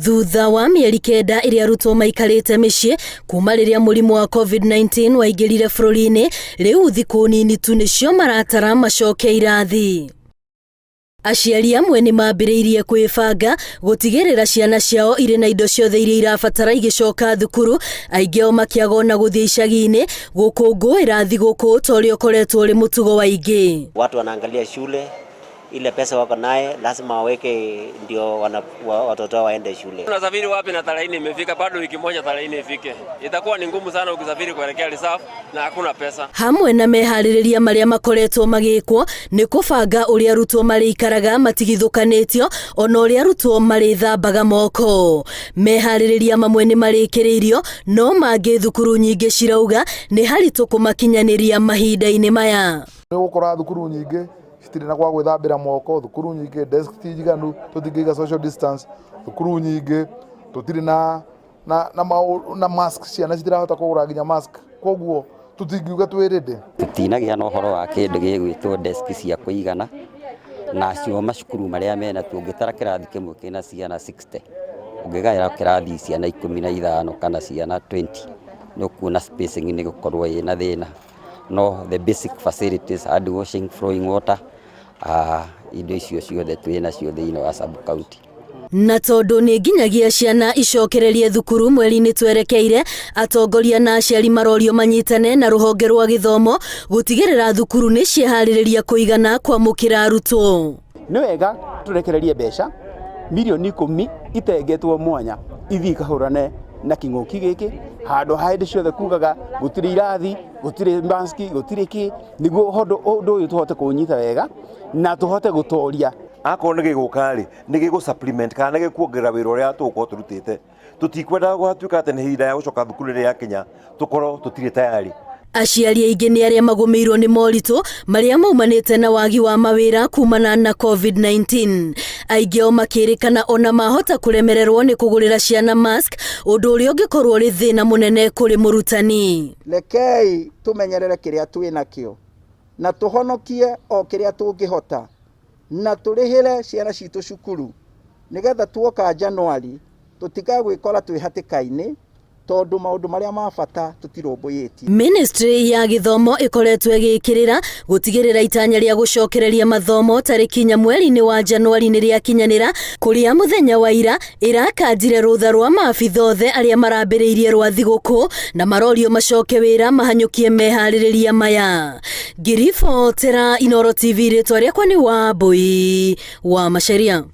Thutha wa mĩeri kenda ĩrĩa arutwo maikarĩte mĩciĩ kuma rĩrĩa mũrimũ wa COVID-19 waingĩrire bũrũri-inĩ, rĩu thikũ nini tu nĩcio maratara macoke irathi. Aciari amwe nĩ mambĩrĩirie kwĩbanga gũtigĩrĩra ciana ciao irĩ na indo ciothe iria irabatara igĩcoka thukuru, aingĩ ao makĩaga na gũthiĩ icagi-inĩ gũkũngũĩra thigũkũ ta ũrĩa ũkoretwo ũrĩ mũtugo wa aingĩ. Watu wanaangalia shule, ile pesa wako naye lazima waweke ndio watoto waende shule. Unasafiri wapi na tarehe imefika, bado wiki moja tarehe ifike. Itakuwa ni ngumu sana ukisafiri kuelekea reserve na hakuna pesa. Hamwe na meharĩrĩria marĩa makoretwo magĩkwo nĩ kũbanga ũrĩa arutwo marĩikaraga matigithũkanĩtio, ona ũrĩa arutwo marĩthambaga moko. Meharĩrĩria mamwe nĩ marĩkĩrĩirio, no mangĩ thukuru nyingĩ cirauga nĩ haritũ kũmakinyanĩria mahinda-inĩ maya. Nĩ gũkora thukuru nyingĩ citirĩ na kwa gwĩthambĩra moko, thukuru nyingĩ desk ti njiganu, tũtingĩiga social distance, thukuru nyingĩ tũtirĩ na mask, ciana citirahota kũgũra nginya mask, koguo tũtingiuga twĩrĩndĩ. Tũtinagĩa na ũhoro wa kĩndũ gĩgwĩtwo desk cia kũigana, na cio macukuru marĩa mena tũngĩtara kĩrathi kĩmwe kĩna ciana 60, ũngĩgaĩra kĩrathi ciana 15 kana ciana 20, no kuona spacing nĩ gũkorwo ĩna thĩna. No, the basic facilities, hand washing, flowing water, indo icio ciothe twĩna cio thĩinĩ wa sub county. Na tondũ nĩ nginyagia ciana icokererie thukuru mweri-inĩ twerekeire, atongoria na aciari marorio manyitane na rũhonge rwa gĩthomo gũtigĩrĩra thukuru nĩ ciĩharĩrĩria kũigana kwamũkĩra arutwo. Nĩ wega tũrekererie mbeca milioni 10 itengetwo mwanya ithi ikahũrane na kĩng'ũki gĩkĩ, handũ ha hĩndĩ ciothe kugaga gũtirĩ irathi, gũtirĩ mask, gũtirĩ kĩ, nĩguo ũndũ ũyũ tũhote kũnyita wega na tũhote gũtoria. Akorwo nĩ gĩgũka-rĩ, nĩ gĩgũ-supplement kana nĩ gĩkuongerera wĩra ũrĩa tũgũkorwo tũrutĩte. Tũtikwenda gũtuĩka atĩ nĩ hĩndĩ ya gũcoka thukuru rĩrĩa yakinya tũkorwo tũtirĩ tayari. Aciari aingĩ nĩ arĩa magũmĩirwo nĩ moritũ marĩa maumanĩte na wagi wa mawĩra kumana na COVID-19. Aingĩ ao makĩrĩkana ona mahota kũremererwo nĩ kũgũrĩra ciana mask, ũndũ ũrĩa ũngĩkorwo ũrĩ thĩna mũnene kũrĩ mũrutani. Rekei tũmenyerere kĩrĩa twĩ nakĩo na tũhonokie o kĩrĩa tũngĩhota na tũrĩhĩre ciana citũ cukuru, nĩgetha tuoka Januari tũtigagwĩkora twĩ hatĩka-inĩ tondũ maũndũ marĩa ma bata tũtirũmbũyĩtie. Ministry ya gĩthomo ĩkoretwo ĩgĩkĩrĩra gũtigĩrĩra itanya rĩa gũcokereria mathomo tarĩki nya mweri-inĩ wa Januari nĩ rĩakinyanĩra, kũrĩa mũthenya wa ira ĩrakanjire rũtha rwa maabitha othe arĩa marambĩrĩirie rwa thigũkũ na marorio macoke wĩra mahanyũkie meharĩrĩria maya. Ngiribotera Inooro TV, rĩtwa rĩakwa nĩ Wambui wa Macharia.